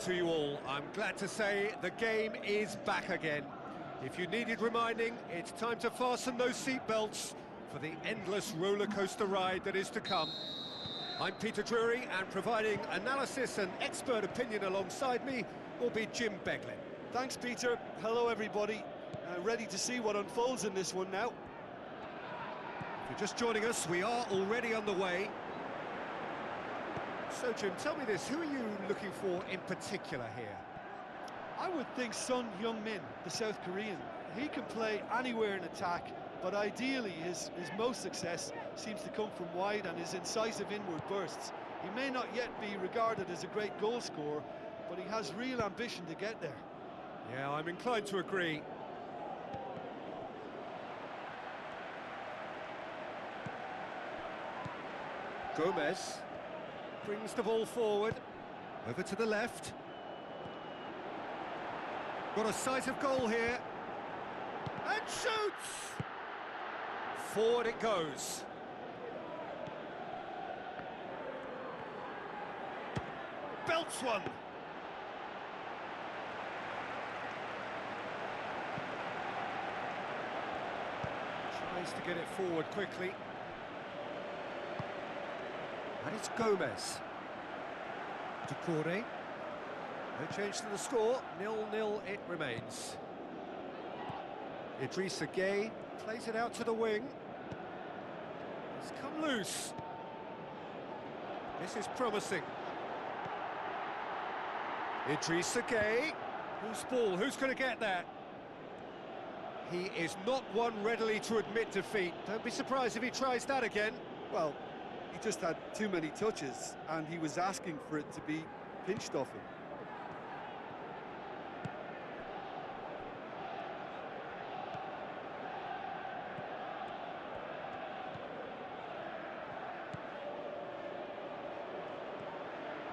to you all. I'm glad to say the game is back again. If you needed reminding, it's time to fasten those seatbelts for the endless roller coaster ride that is to come. I'm Peter Drury, and providing analysis and expert opinion alongside me will be Jim Beglin. Thanks, Peter. Hello, everybody. Ready to see what unfolds in this one now. If you're just joining us, we are already underway. So, Jim, tell me this, who are you looking for in particular here? I would think Son Heung-min, the South Korean. He can play anywhere in attack, but ideally his most success seems to come from wide and his incisive inward bursts. He may not yet be regarded as a great goal scorer, but he has real ambition to get there. Yeah, I'm inclined to agree. Gomez brings the ball forward, over to the left. Got a sight of goal here, and shoots! Forward it goes. Belts one. Tries to get it forward quickly. And it's Gomez. Doucouré. No change to the score, 0-0 it remains. Idrissa Gueye plays it out to the wing. It's come loose. This is promising. Idrissa Gueye. Whose ball? Who's going to get that? He is not one readily to admit defeat. Don't be surprised if he tries that again. Well, he just had too many touches, and he was asking for it to be pinched off him.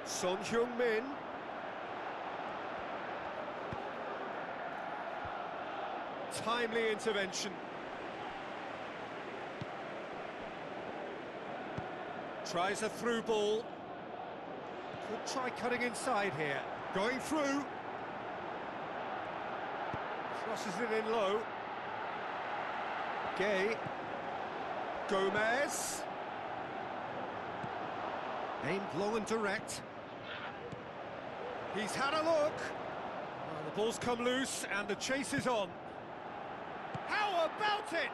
Son Heung-min. Timely intervention. Tries a through ball. Could try cutting inside here. Going through. Crosses it in low. Gueye. Gomez. Aimed long and direct. He's had a look. Well, the ball's come loose and the chase is on. How about it?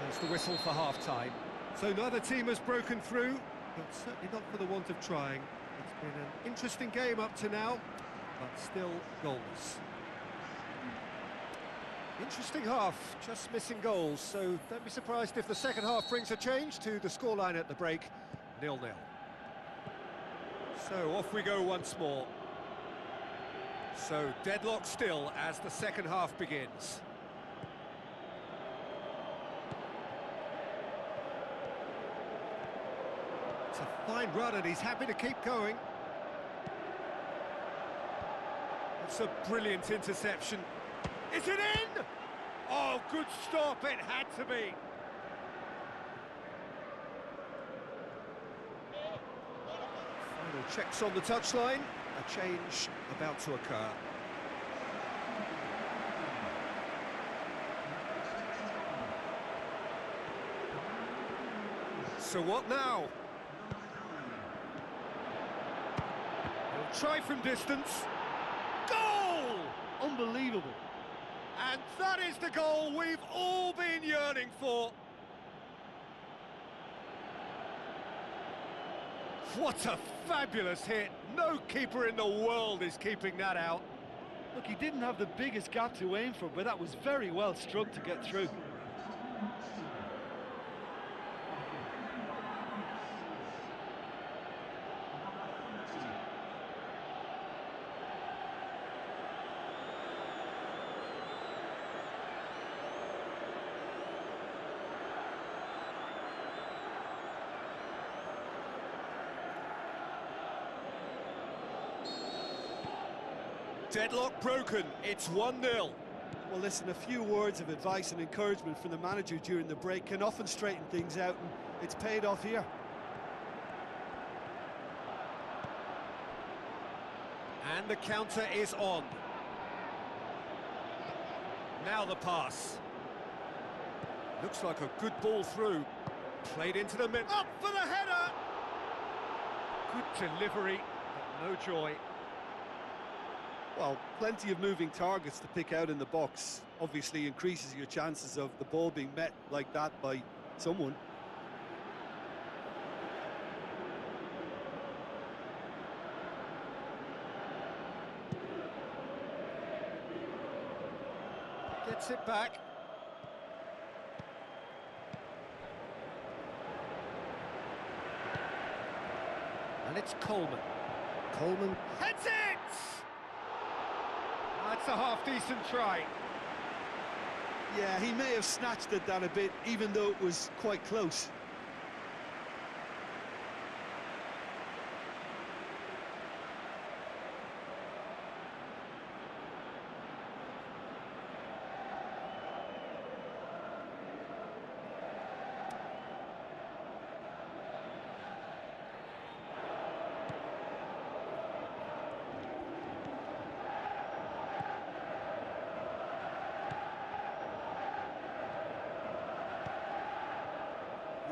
There's the whistle for half-time. So neither team has broken through, but certainly not for the want of trying. It's been an interesting game up to now, but still goalless. Interesting half, just missing goals, so don't be surprised if the second half brings a change to the scoreline at the break, 0-0. So off we go once more. So deadlock still as the second half begins. It's a fine run and he's happy to keep going. It's a brilliant interception. Is it in? Oh, good stop, it had to be. Final checks on the touchline, a change about to occur. So what now? He'll try from distance. Goal! Unbelievable. And that is the goal we've all been yearning for. What a fabulous hit. No keeper in the world is keeping that out. Look, he didn't have the biggest gap to aim for, but that was very well struck to get through. Deadlock broken, it's 1-0. Well, listen, a few words of advice and encouragement from the manager during the break can often straighten things out, and It's paid off here. And the counter is on. Now the pass. Looks like a good ball through. Played into the middle. Up for the header! Good delivery, but no joy. Well, plenty of moving targets to pick out in the box. Obviously increases your chances of the ball being met like that by someone. Gets it back. And it's Coleman. Coleman heads it! That's a half-decent try. Yeah, he may have snatched at that a bit, even though it was quite close.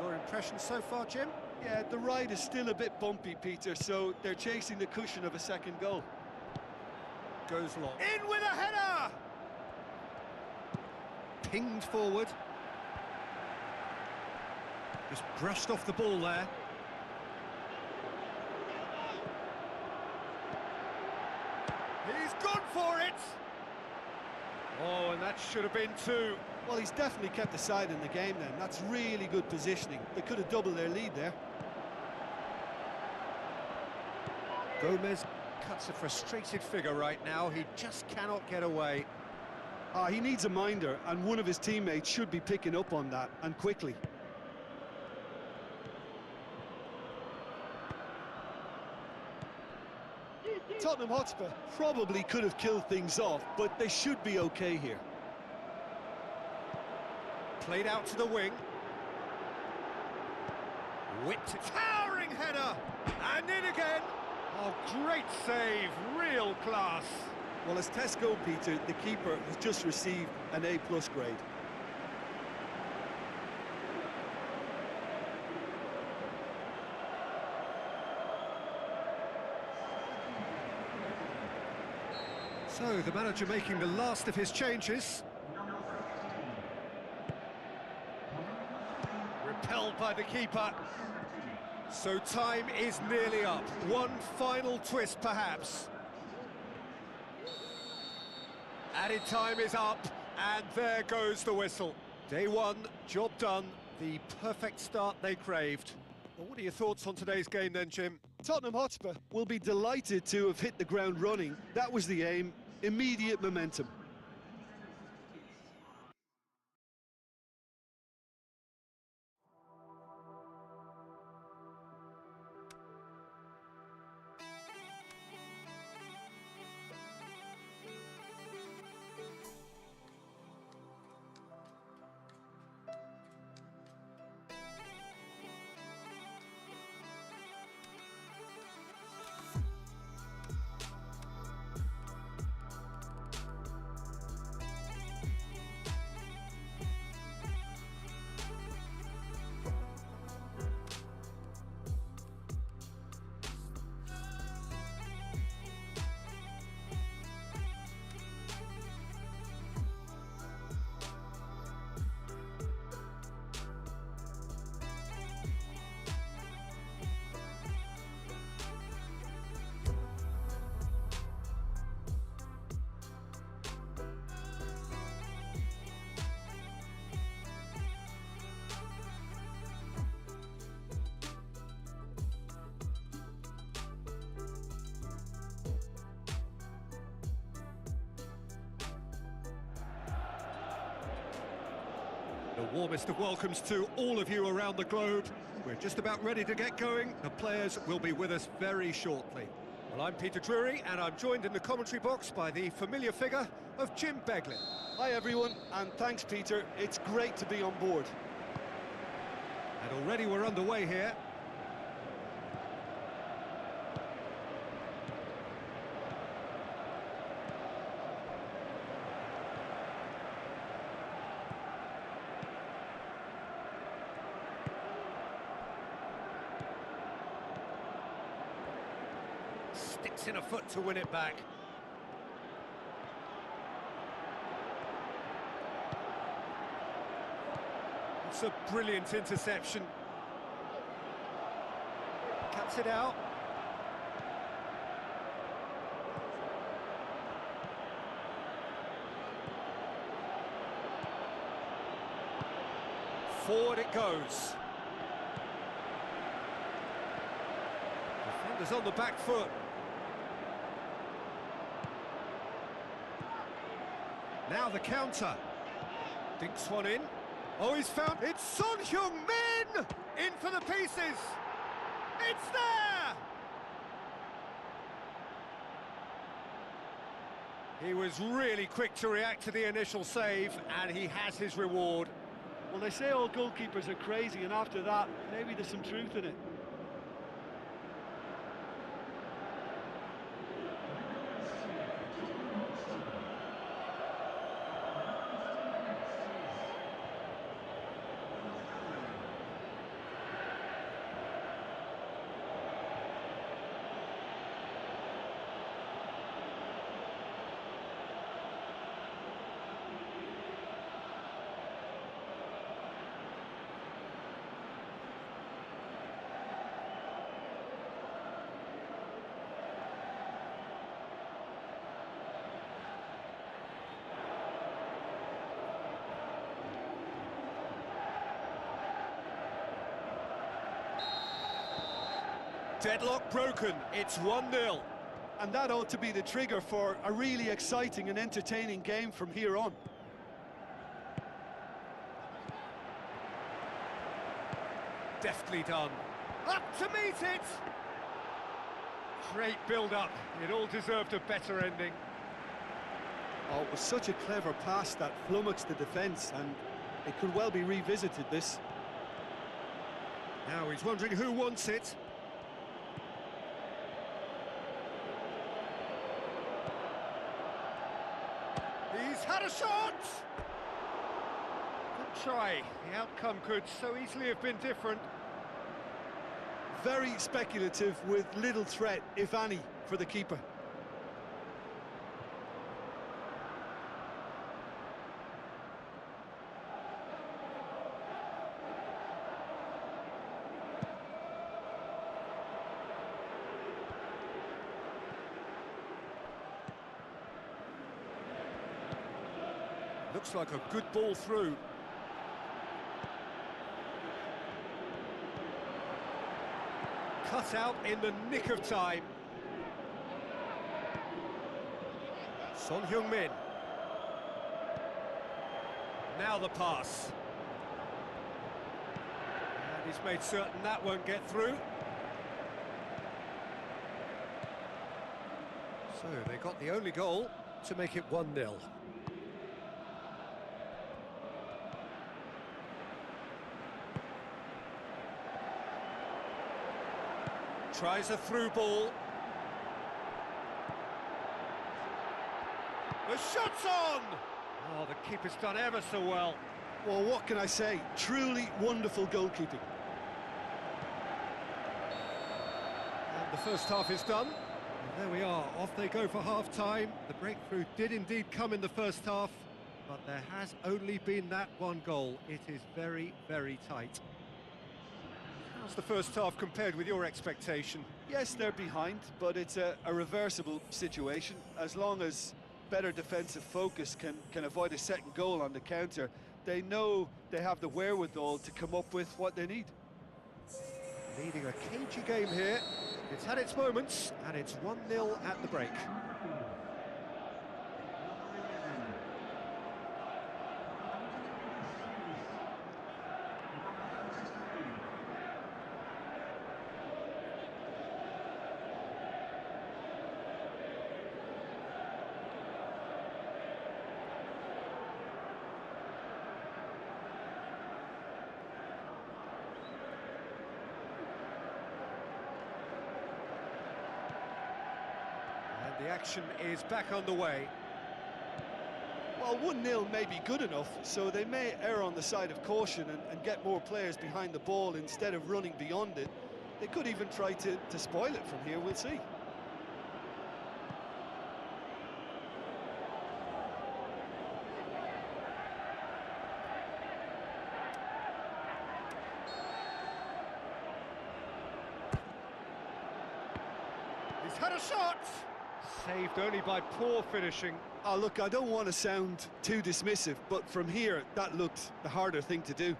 Your impression so far, Jim? Yeah, the ride is still a bit bumpy, Peter, so they're chasing the cushion of a second goal. Goes long. In with a header! Pinged forward. Just brushed off the ball there. He's gone for it! Oh, and that should have been two. Well, he's definitely kept the side in the game then. That's really good positioning. They could have doubled their lead there. Gomez cuts a frustrated figure right now. He just cannot get away. He needs a minder, and one of his teammates should be picking up on that, and quickly. Tottenham Hotspur probably could have killed things off, but they should be okay here. Played out to the wing. Whipped it. Towering header! And in again! Oh, great save, real class. Well, as Tesco, Peter, the keeper has just received an A+ grade. So, the manager making the last of his changes. Repelled by the keeper. So time is nearly up. One final twist, perhaps. Added time is up, and there goes the whistle. Day one, job done. The perfect start they craved. Well, what are your thoughts on today's game then, Jim? Tottenham Hotspur will be delighted to have hit the ground running. That was the aim. Immediate momentum. The warmest of welcomes to all of you around the globe. We're just about ready to get going. The players will be with us very shortly. Well, I'm Peter Drury, and I'm joined in the commentary box by the familiar figure of Jim Beglin. Hi everyone, and thanks Peter. It's great to be on board. And already we're underway here. Sticks in a foot to win it back. It's a brilliant interception. Cuts it out. Forward it goes. Defenders on the back foot. Now the counter. Dinks one in. Oh, he's found... It's Son Heung-min! In for the pieces! It's there! He was really quick to react to the initial save, and he has his reward. Well, they say all goalkeepers are crazy, and after that, maybe there's some truth in it. Deadlock broken, it's 1-0. And that ought to be the trigger for a really exciting and entertaining game from here on. Deftly done. Up to meet it! Great build-up, it all deserved a better ending. Oh, it was such a clever pass that flummoxed the defence, and it could well be revisited, this. Now he's wondering who wants it. He's had a shot! Good try. The outcome could so easily have been different. Very speculative with little threat, if any, for the keeper. Looks like a good ball through. Cut out in the nick of time. Son Heung-min. Now the pass. And he's made certain that won't get through. So they got the only goal to make it 1-0. Tries a through ball. The shot's on! Oh, the keeper's done ever so well. Well, what can I say? Truly wonderful goalkeeping. And the first half is done. And there we are, off they go for half-time. The breakthrough did indeed come in the first half, but there has only been that one goal. It is very, very tight. How's the first half compared with your expectation? Yes, they're behind, but it's a reversible situation. As long as better defensive focus can avoid a second goal on the counter, they know they have the wherewithal to come up with what they need. Leading a cagey game here. It's had its moments, and it's 1-0 at the break. And the action is back underway. Well, 1-0 may be good enough, so they may err on the side of caution and get more players behind the ball instead of running beyond it. They could even try to spoil it from here, we'll see. He's had a shot! Saved only by poor finishing. Oh, look, I don't want to sound too dismissive, but from here, that looked the harder thing to do.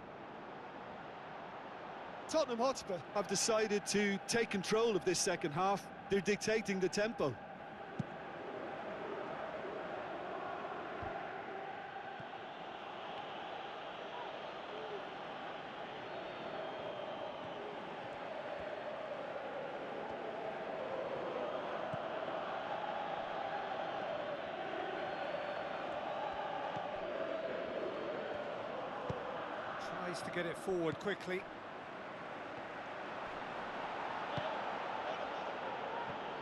Tottenham Hotspur have decided to take control of this second half. They're dictating the tempo. Tries to get it forward quickly.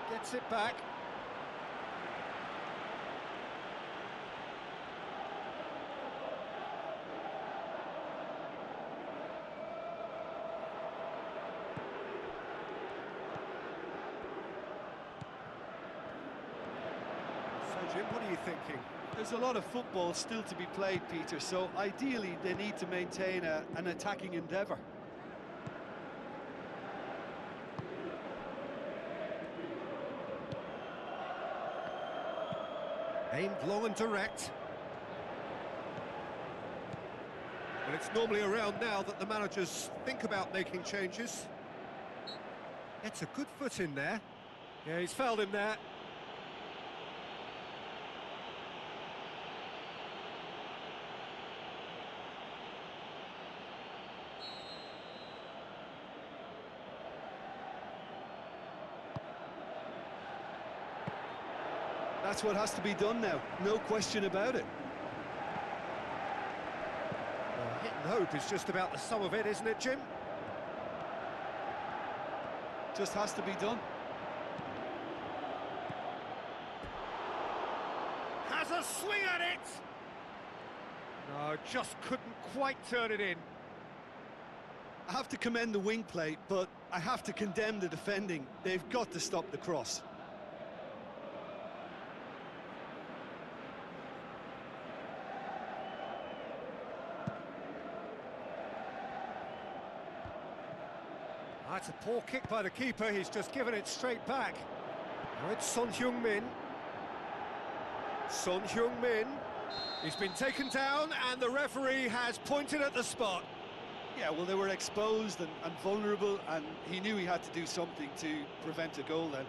Gets it back. So, Jim, what are you thinking? There's a lot of football still to be played, Peter, so ideally they need to maintain an attacking endeavour. Aimed long and direct. Well, it's normally around now that the managers think about making changes. Gets a good foot in there. Yeah, he's fouled him there. That's what has to be done now, no question about it. Well, hit and hope is just about the sum of it, isn't it, Jim? Just has to be done. Has a swing at it! No, just couldn't quite turn it in. I have to commend the wing play, but I have to condemn the defending. They've got to stop the cross. That's a poor kick by the keeper, he's just given it straight back. Now it's Son Heung-min. Son Heung-min. He's been taken down and the referee has pointed at the spot. Yeah, well, they were exposed and vulnerable, and he knew he had to do something to prevent a goal then.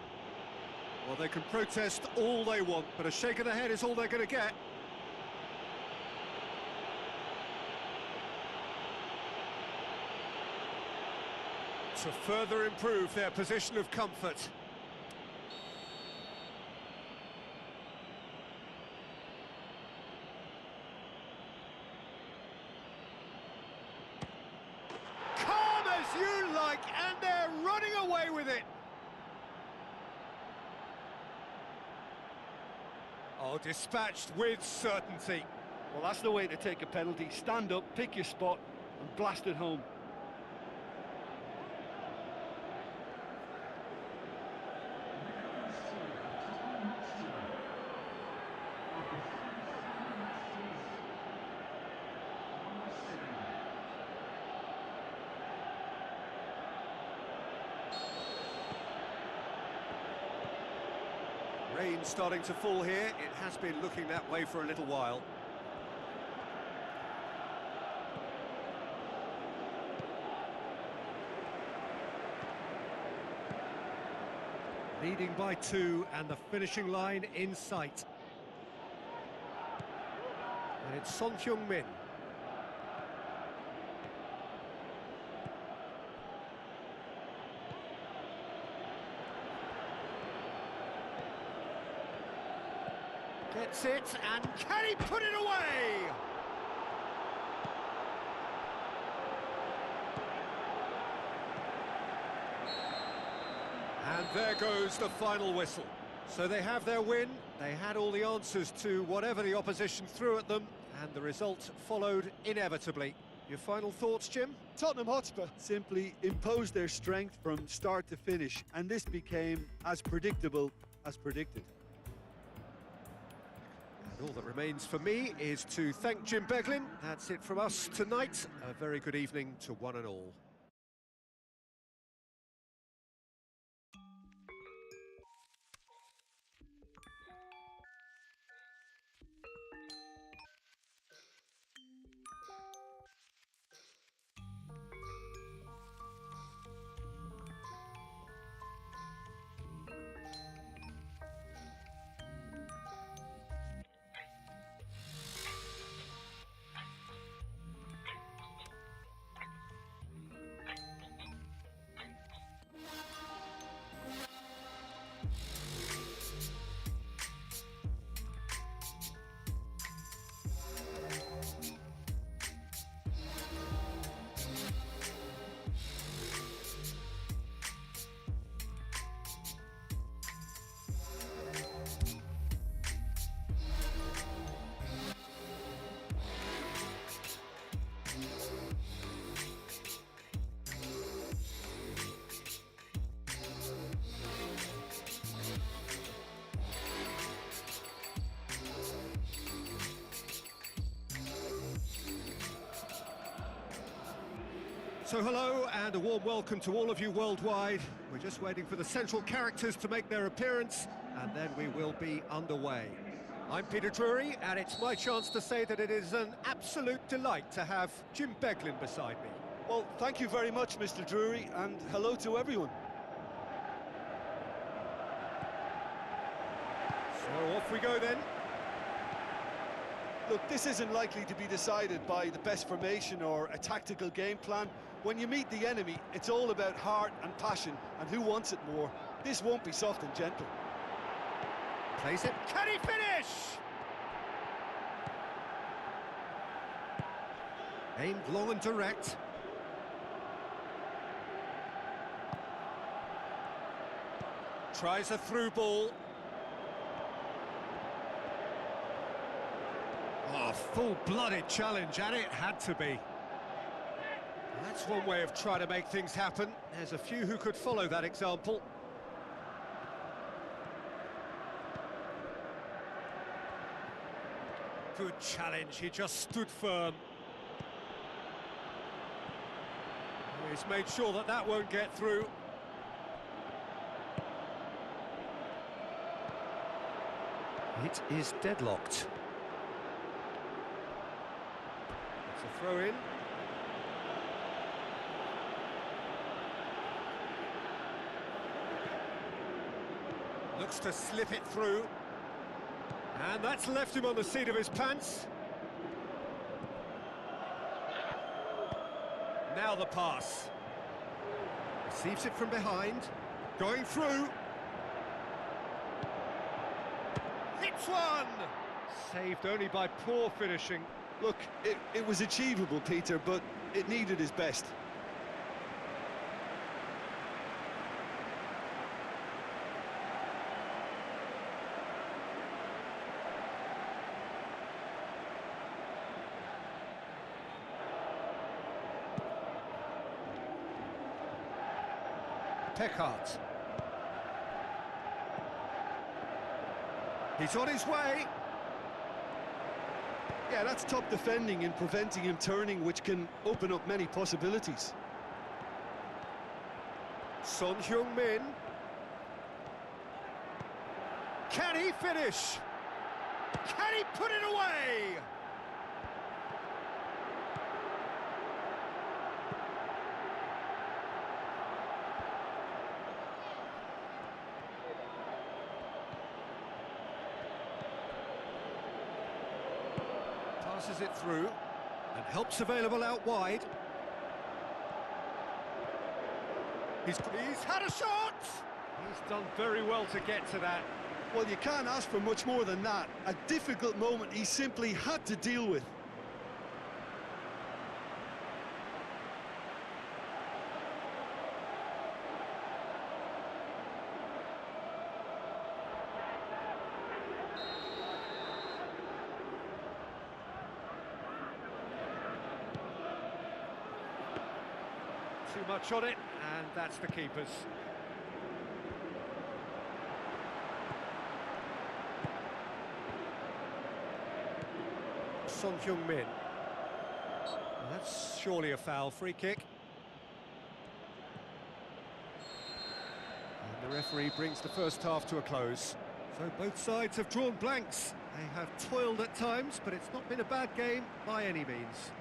Well, they can protest all they want, but a shake of the head is all they're going to get. To further improve their position of comfort. Calm as you like, and they're running away with it. Oh, dispatched with certainty. Well, that's the way to take a penalty. Stand up, pick your spot, and blast it home. Rain starting to fall here. It has been looking that way for a little while. Leading by 2 and the finishing line in sight. And it's Son Heung-min. Gets it, and can he put it away? And there goes the final whistle. So they have their win, they had all the answers to whatever the opposition threw at them, and the result followed inevitably. Your final thoughts, Jim? Tottenham Hotspur simply imposed their strength from start to finish, and this became as predictable as predicted. And all that remains for me is to thank Jim Beglin. That's it from us tonight. A very good evening to one and all. So hello and a warm welcome to all of you worldwide. We're just waiting for the central characters to make their appearance and then we will be underway. I'm Peter Drury and it's my chance to say that it is an absolute delight to have Jim Beglin beside me. Well, thank you very much, Mr. Drury, and hello to everyone. So off we go then. Look, this isn't likely to be decided by the best formation or a tactical game plan. When you meet the enemy, it's all about heart and passion and who wants it more. This won't be soft and gentle. Plays it. Can he finish? Aimed long and direct. Tries a through ball. Oh, full-blooded challenge, and it had to be. That's one way of trying to make things happen. There's a few who could follow that example. Good challenge, he just stood firm. He's made sure that that won't get through. It is deadlocked. It's a throw-in. Looks to slip it through. And that's left him on the seat of his pants. Now the pass. Receives it from behind. Going through. Hits one! Saved only by poor finishing. Look, it was achievable, Peter, but it needed his best. Peckart. He's on his way. Yeah, that's top defending and preventing him turning, which can open up many possibilities. Son Heung-min. Can he finish? Can he put it away? Passes it through and helps available out wide. He's had a shot! He's done very well to get to that. Well, you can't ask for much more than that. A difficult moment he simply had to deal with. Too much on it, and that's the keeper's. Son Heung-min. That's surely a foul. Free kick. And the referee brings the first half to a close. So both sides have drawn blanks. They have toiled at times, but it's not been a bad game by any means.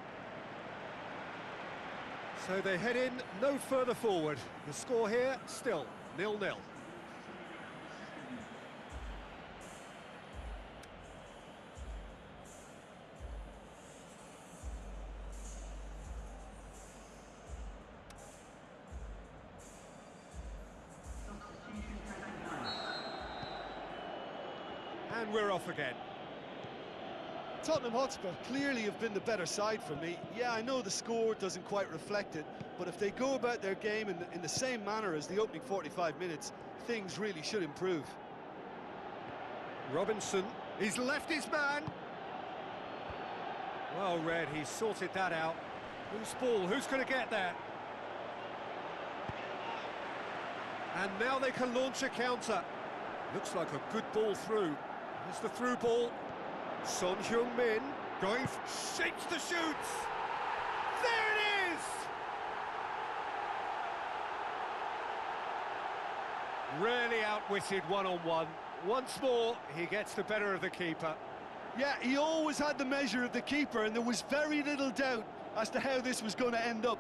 So they head in no further forward. The score here, still 0-0. And we're off again. Tottenham Hotspur clearly have been the better side for me. Yeah, I know the score doesn't quite reflect it, but if they go about their game in the same manner as the opening 45 minutes, things really should improve. Robinson, he's left his man. Well read, he's sorted that out. Who's ball? Who's going to get there? And now they can launch a counter. Looks like a good ball through. There's the through ball. Son Heung-min going, shapes the shoots. There it is! Really outwitted one-on-one. Once more, he gets the better of the keeper. Yeah, he always had the measure of the keeper, and there was very little doubt as to how this was going to end up.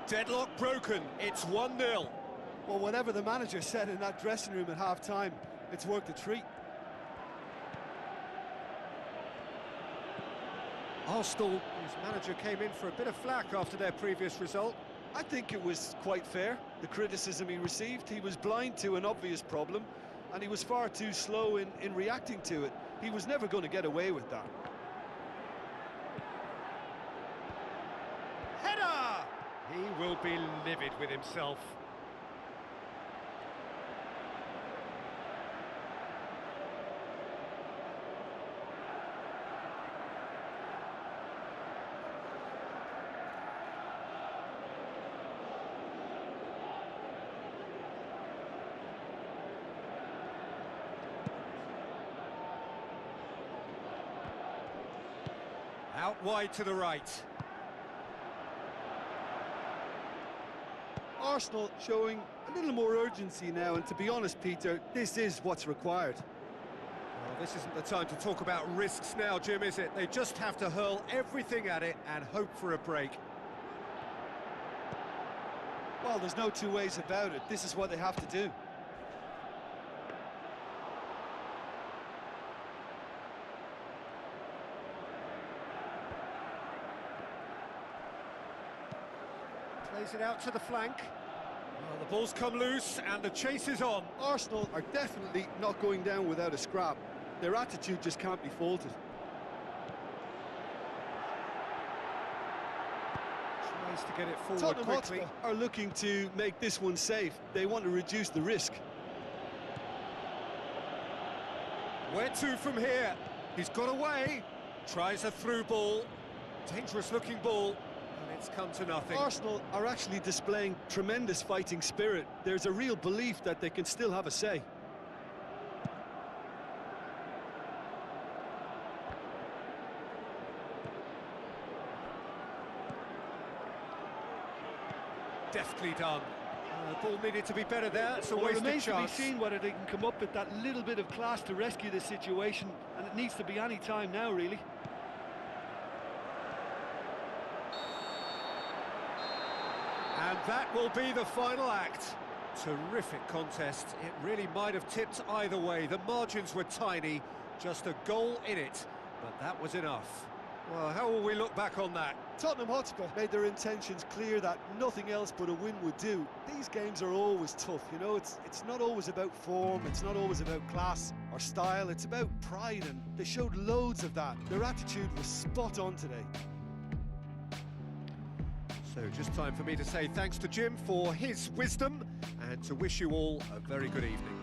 Deadlock broken, it's 1-0. Well, whatever the manager said in that dressing room at half-time, it's worked a treat. Arsenal, whose manager came in for a bit of flack after their previous result. I think it was quite fair, the criticism he received. He was blind to an obvious problem, and he was far too slow in reacting to it. He was never going to get away with that. Header! He will be livid with himself. Out wide to the right. Arsenal showing a little more urgency now, and to be honest, Peter, this is what's required. Well, this isn't the time to talk about risks now, Jim, is it? They just have to hurl everything at it and hope for a break. Well, there's no two ways about it. This is what they have to do. Plays it out to the flank. Well, the ball's come loose and the chase is on. Arsenal are definitely not going down without a scrap. Their attitude just can't be faulted. Tries to get it forward Tottenham quickly. Hotspur are looking to make this one safe. They want to reduce the risk. Where to from here? He's got away. Tries a through ball. Dangerous looking ball. And it's come to nothing. Arsenal are actually displaying tremendous fighting spirit. There's a real belief that they can still have a say. Deftly done. The ball needed to be better there. It's a Well, it wasted remains to be chance. seen whether they can come up with that little bit of class to rescue this situation, and it needs to be any time now, really. And that will be the final act. Terrific contest. It really might have tipped either way. The margins were tiny, just a goal in it, but that was enough. Well, how will we look back on that? Tottenham Hotspur made their intentions clear that nothing else but a win would do. These games are always tough, you know, it's not always about form, it's not always about class or style, it's about pride, and they showed loads of that. Their attitude was spot on today. So just time for me to say thanks to Jim for his wisdom and to wish you all a very good evening.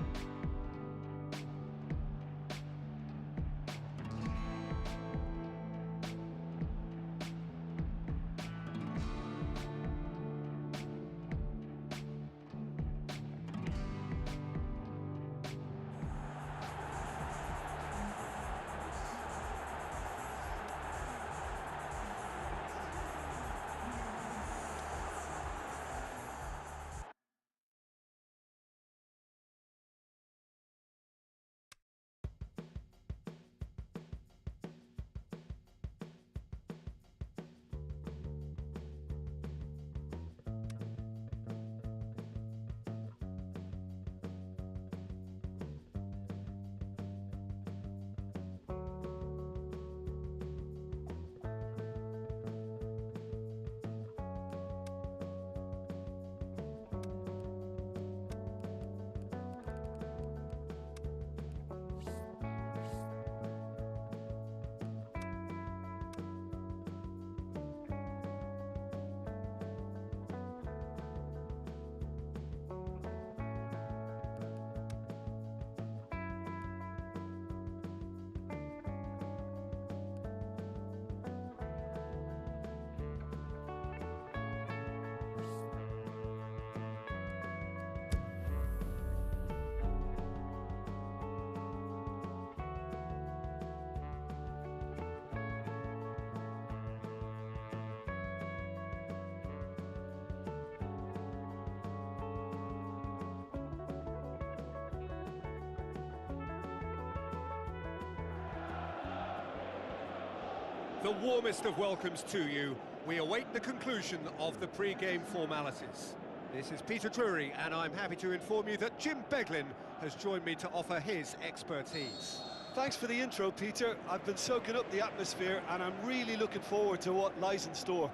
The warmest of welcomes to you. We await the conclusion of the pre-game formalities. This is Peter Drury, and I'm happy to inform you that Jim Beglin has joined me to offer his expertise. Thanks for the intro, Peter. I've been soaking up the atmosphere, and I'm really looking forward to what lies in store.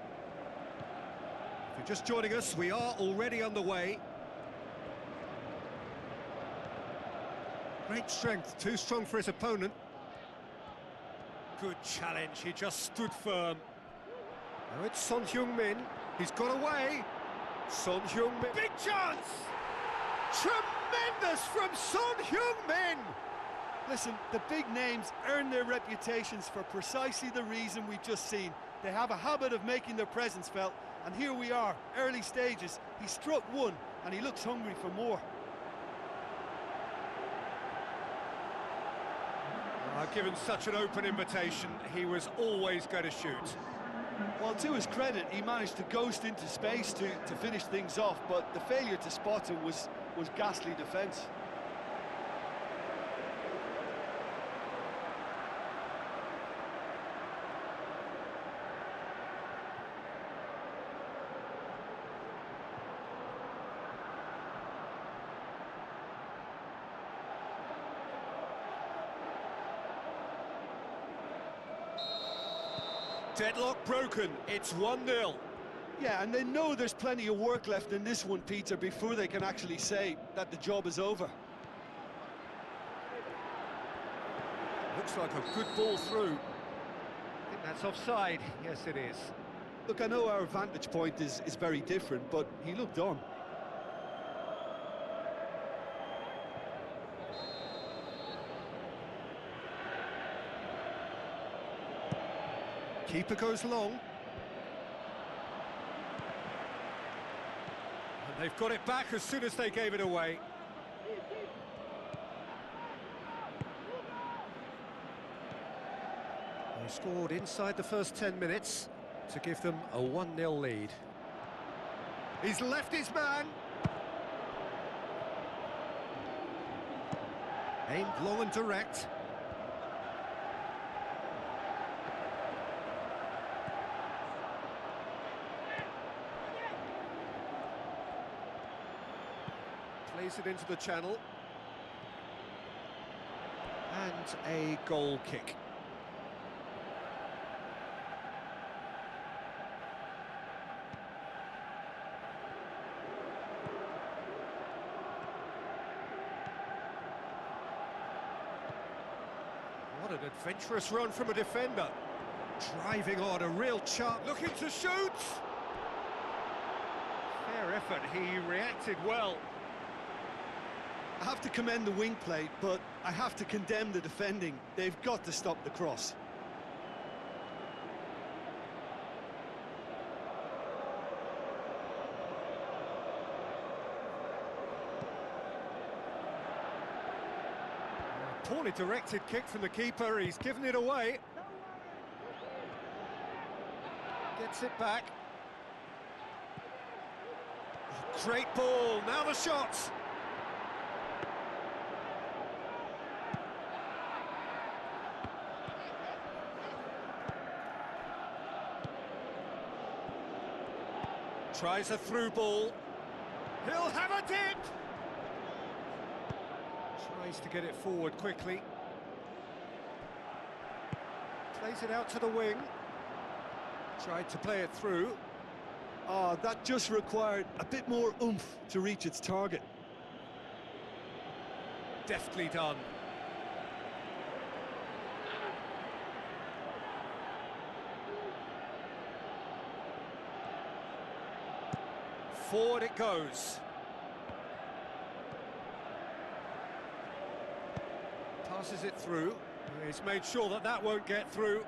If you're just joining us, we are already underway. Great strength, too strong for his opponent. Good challenge, he just stood firm. Now it's Son Heung-min, he's got away. Son Heung-min, big chance! Tremendous from Son Heung-min! Listen, the big names earn their reputations for precisely the reason we've just seen. They have a habit of making their presence felt, and here we are, early stages. He struck one, and he looks hungry for more. Given such an open invitation, he was always going to shoot. Well, to his credit, he managed to ghost into space to finish things off, but the failure to spot him was ghastly defence. Deadlock broken, it's 1-0. Yeah, and they know there's plenty of work left in this one, Peter, before they can actually say that the job is over. Looks like a good ball through. I think that's offside. Yes, it is. Look, I know our vantage point is very different, but he looked on. Keeper goes long. And they've got it back as soon as they gave it away. They scored inside the first 10 minutes to give them a 1-0 lead. He's left his man. Aimed long and direct. Plays it into the channel. And a goal kick. What an adventurous run from a defender. Driving on, a real chance. Looking to shoot! Fair effort, he reacted well. I have to commend the wing play, but I have to condemn the defending. They've got to stop the cross. Poorly directed kick from the keeper, he's given it away. Gets it back. Great ball, now the shot! Tries a through ball. He'll have a dip! Tries to get it forward quickly. Plays it out to the wing. Tried to play it through. Oh, that just required a bit more oomph to reach its target. Deftly done. Forward it goes. Passes it through. He's made sure that that won't get through.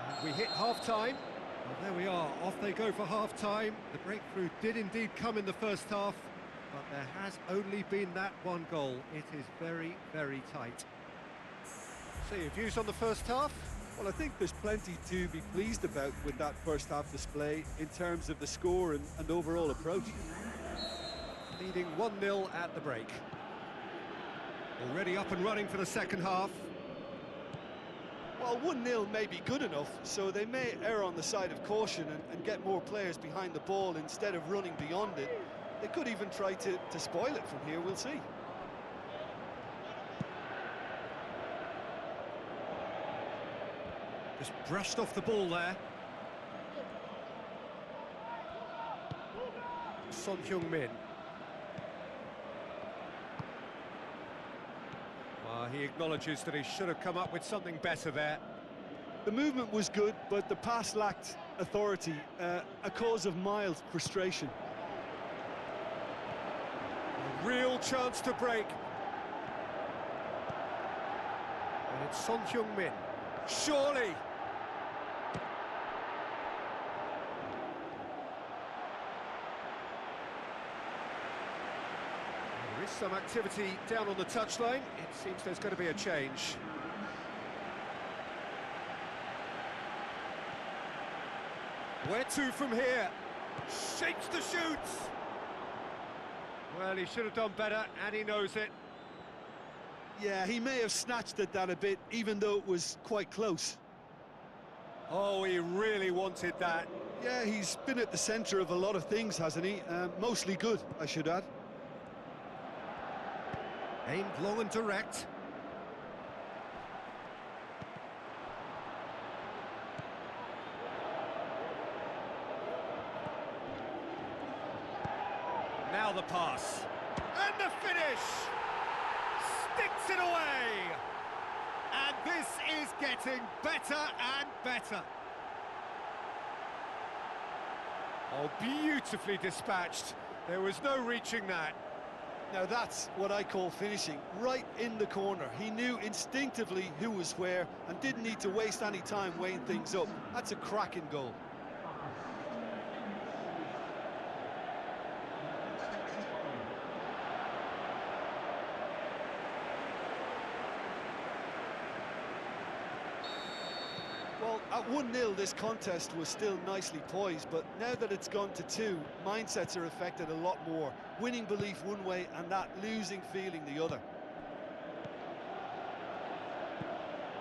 And we hit half-time. Well, there we are. Off they go for half-time. The breakthrough did indeed come in the first half, but there has only been that one goal. It is very, very tight. So your views on the first half? Well, I think there's plenty to be pleased about with that first half display in terms of the score and overall approach. Leading 1-0 at the break. Already up and running for the second half. Well, 1-0 may be good enough, so they may err on the side of caution and get more players behind the ball instead of running beyond it. They could even try to spoil it from here, we'll see. Just brushed off the ball there. Son Heung-min. He acknowledges that he should have come up with something better there. The movement was good, but the pass lacked authority, a cause of mild frustration. A real chance to break. And it's Son Heung-min. Surely! There is some activity down on the touchline. It seems there's going to be a change. Where to from here? Shapes to shoot! Well, he should have done better, and he knows it. Yeah, he may have snatched at that a bit, even though it was quite close. Oh, he really wanted that. Yeah, he's been at the centre of a lot of things, hasn't he? Mostly good, I should add. Aimed long and direct. Now the pass. And the finish! Sticks it away! And this is getting better and better. Oh, beautifully dispatched. There was no reaching that. Now that's what I call finishing, right in the corner. He knew instinctively who was where and didn't need to waste any time weighing things up. That's a cracking goal. Well, at 1-0 this contest was still nicely poised, but now that it's gone to 2, mindsets are affected a lot more. Winning belief one way and that losing feeling the other.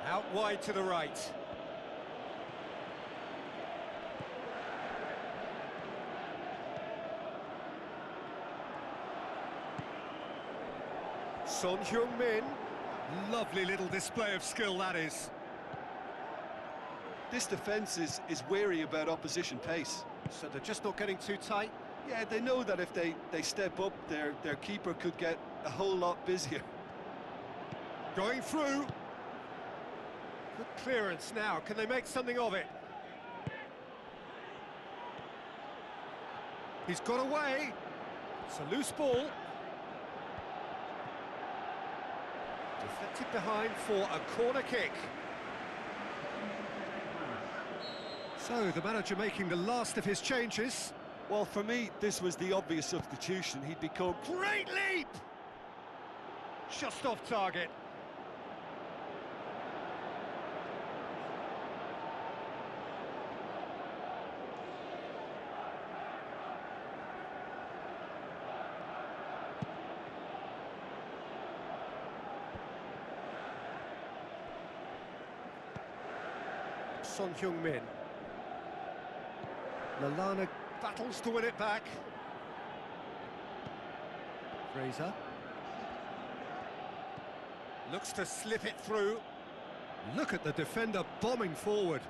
Out wide to the right. Son Heung-min. Lovely little display of skill, that is. This defence is wary about opposition pace. So they're just not getting too tight? Yeah, they know that if they step up, their keeper could get a whole lot busier. Going through. Good clearance now. Can they make something of it? He's got away. It's a loose ball. Deflected behind for a corner kick. So the manager making the last of his changes. Well, for me, this was the obvious substitution. He'd become... Great leap! Just off target. Son Heung-min. Lallana battles to win it back. Fraser. Looks to slip it through. Look at the defender bombing forward.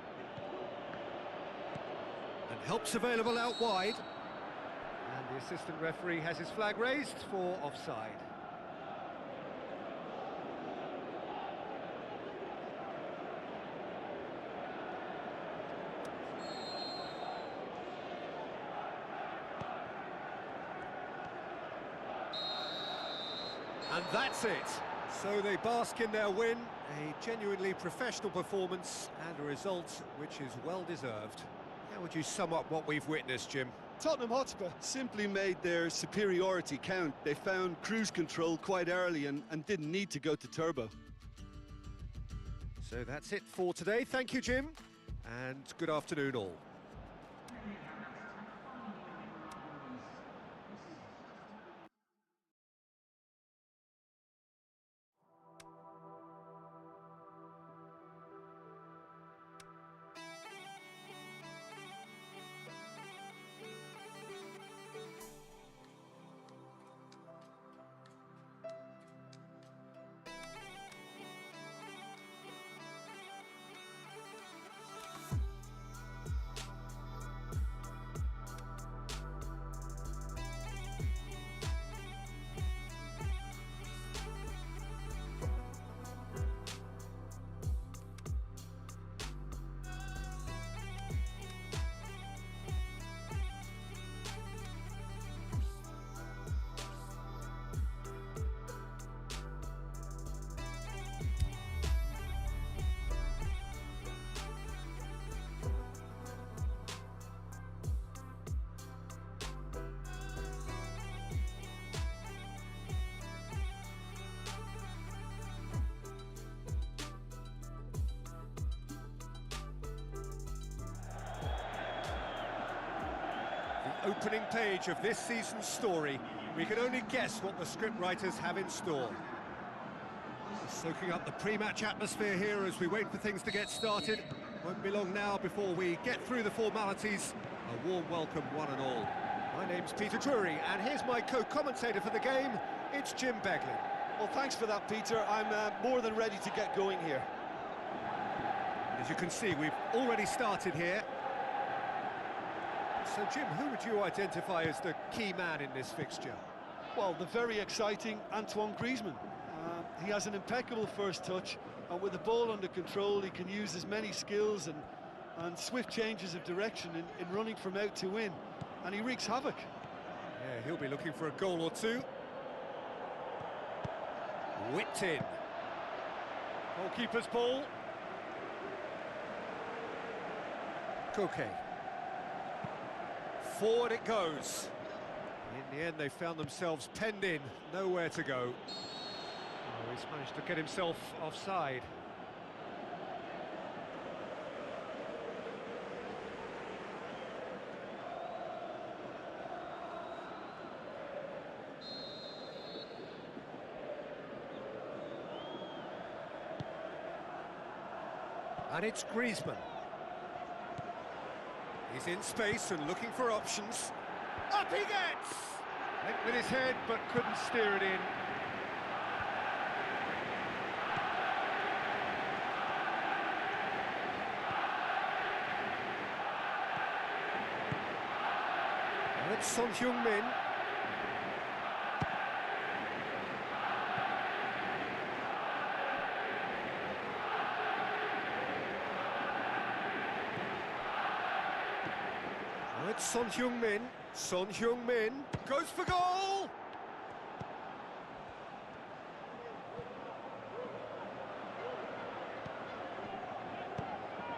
And help's available out wide. And the assistant referee has his flag raised for offside. And that's it. So they bask in their win, a genuinely professional performance and a result which is well deserved. How would you sum up what we've witnessed, Jim? Tottenham Hotspur simply made their superiority count. They found cruise control quite early and didn't need to go to turbo. So that's it for today. Thank you, Jim, and good afternoon all. Opening page of this season's story, we can only guess what the scriptwriters have in store. Soaking up the pre-match atmosphere here as we wait for things to get started. Won't be long now before we get through the formalities. A warm welcome, one and all. My name's Peter Drury, and here's my co-commentator for the game. It's Jim Beglin. Well, thanks for that, Peter. I'm more than ready to get going here. As you can see, we've already started here. So, Jim, who would you identify as the key man in this fixture? Well, the very exciting Antoine Griezmann. He has an impeccable first touch, and with the ball under control, he can use his many skills and swift changes of direction in running from out to in, and he wreaks havoc. Yeah, he'll be looking for a goal or two. Whipped in. Goalkeeper's ball. Koke. Forward it goes. In the end, they found themselves penned in, nowhere to go. Oh, he's managed to get himself offside. And it's Griezmann. He's in space and looking for options. Up he gets! Linked with his head, but couldn't steer it in. it's Son Heung-min. Now it's Son Heung-min. Son Heung-min goes for goal!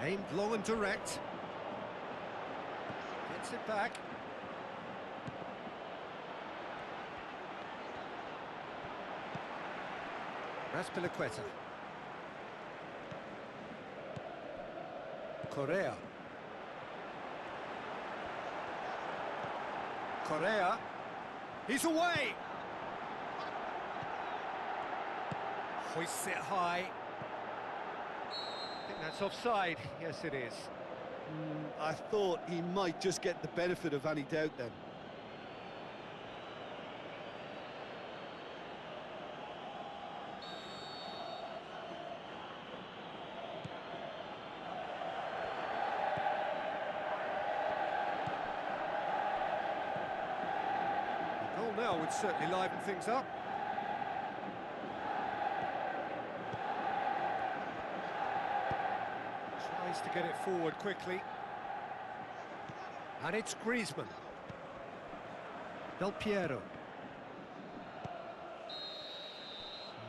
Aimed long and direct. Gets it back. Raspilicueta. Correa. Correa. He's away! Hoists it high. I think that's offside. Yes, it is. I thought he might just get the benefit of any doubt then. The goal now would certainly liven things up. Tries to get it forward quickly. And it's Griezmann. Del Piero.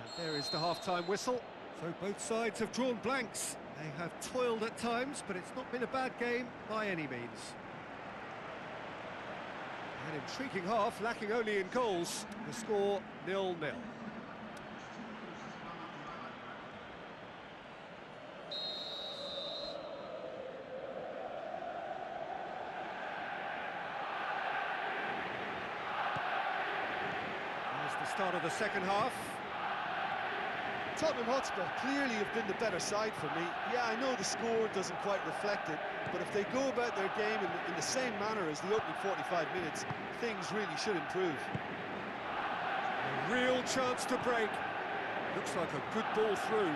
And there is the half-time whistle. So both sides have drawn blanks. They have toiled at times, but it's not been a bad game by any means. An intriguing half, lacking only in goals. The score 0-0. Start of the second half. Tottenham Hotspur clearly have been the better side for me. Yeah, I know the score doesn't quite reflect it, but if they go about their game in the same manner as the opening 45 minutes, things really should improve. A real chance to break. Looks like a good ball through.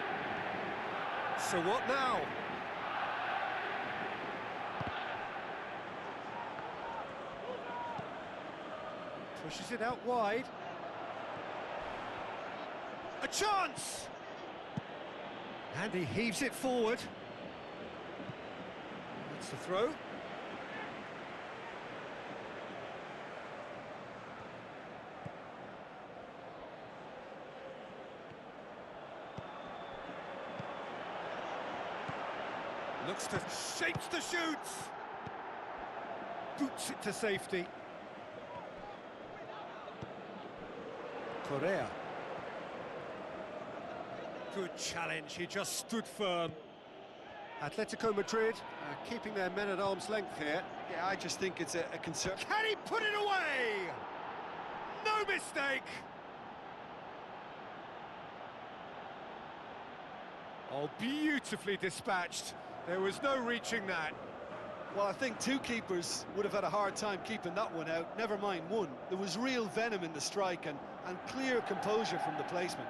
So what now? Pushes it out wide. A chance! And he heaves it forward. That's the throw. Looks to shapes the shoots. Boots it to safety. Correa. Good challenge, he just stood firm. Atletico Madrid keeping their men at arm's length here. Yeah, I just think it's a concern. Can he put it away? No mistake! Oh, beautifully dispatched. There was no reaching that. Well, I think two keepers would have had a hard time keeping that one out, never mind one. There was real venom in the strike and clear composure from the placement.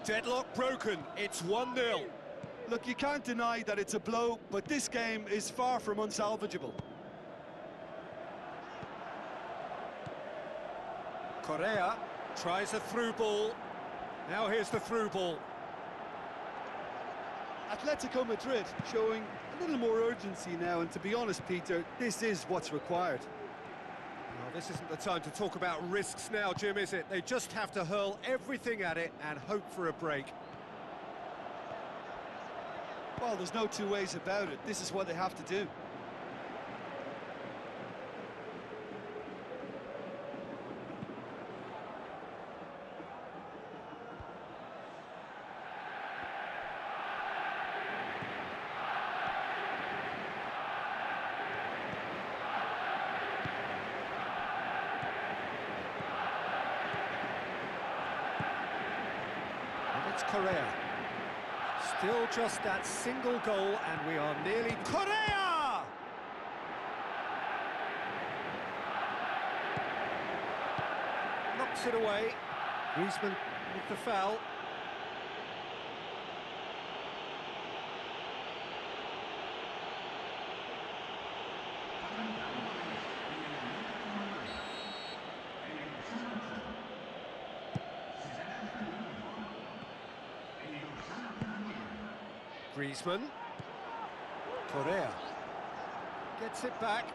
Deadlock broken, it's 1-0. Look, you can't deny that it's a blow, but this game is far from unsalvageable. Correa tries a through ball. Now here's the through ball. Atletico Madrid showing a little more urgency now, and to be honest, Peter, this is what's required. Well, this isn't the time to talk about risks now, Jim, is it? They just have to hurl everything at it and hope for a break. Well, there's no two ways about it. This is what they have to do. Correa. Still just that single goal, and we are nearly... Correa! Knocks it away. Griezmann with the foul. Griezmann. Correa gets it back.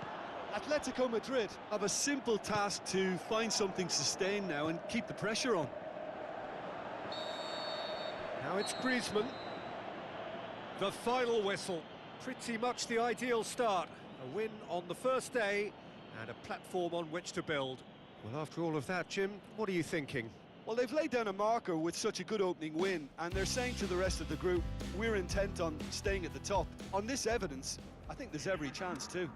Atletico Madrid have a simple task to find something sustained now and keep the pressure on. Now it's Griezmann. The final whistle. Pretty much the ideal start. A win on the first day and a platform on which to build. Well, after all of that, Jim, what are you thinking? Well, they've laid down a marker with such a good opening win, and they're saying to the rest of the group, we're intent on staying at the top. On this evidence, I think there's every chance too.